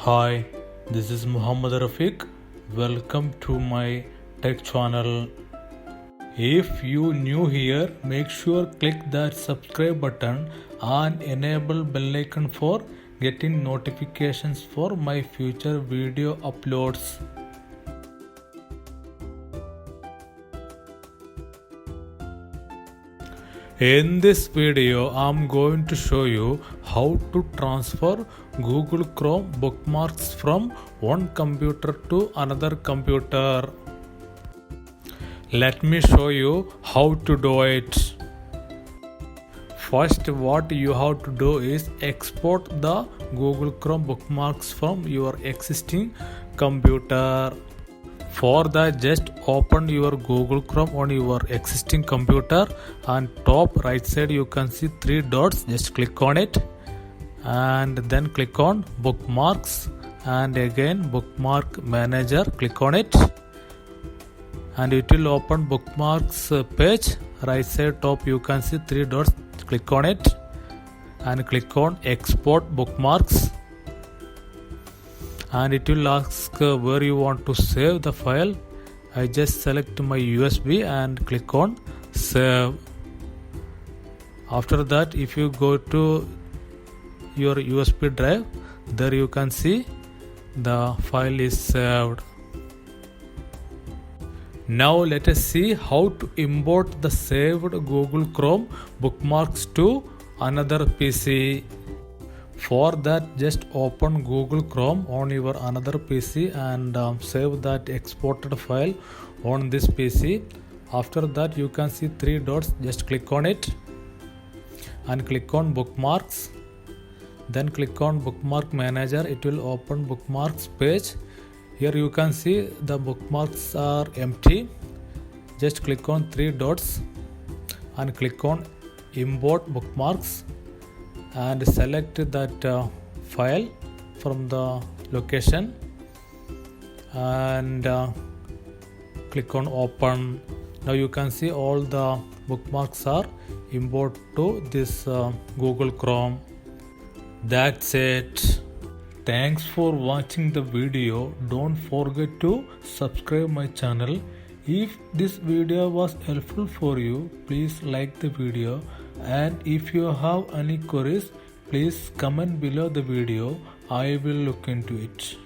Hi, this is Muhammad Rafiq. Welcome to my tech channel. If you new here, make sure click that subscribe button and enable bell icon for getting notifications for my future video uploads. In this video, I'm going to show you how to transfer Google Chrome bookmarks from one computer to another computer. Let me show you how to do it. First, what you have to do is export the Google Chrome bookmarks from your existing computer. For that, just open your Google Chrome on your existing computer, and top right side you can see three dots. Just click on it and then click on bookmarks, and again bookmark manager, click on it and it will open bookmarks page. Right side top you can see three dots, click on it and click on export bookmarks, and it will ask where you want to save the file. I just select my USB and click on save. After that, if you go to your USB drive, there you can see the file is saved. Now let us see how to import the saved Google Chrome bookmarks to another PC. For that, just open Google Chrome on your another PC and save that exported file on this PC. After that, you can see three dots, just click on it and click on bookmarks, then click on bookmark manager. It will open bookmarks page. Here you can see the bookmarks are empty. Just click on three dots and click on import bookmarks and select that file from the location and click on open. Now you can see all the bookmarks are imported to this Google Chrome. That's it. Thanks for watching the video. Don't forget to subscribe my channel. If this video was helpful for you, please like the video, and if you have any queries, please comment below the video. I will look into it.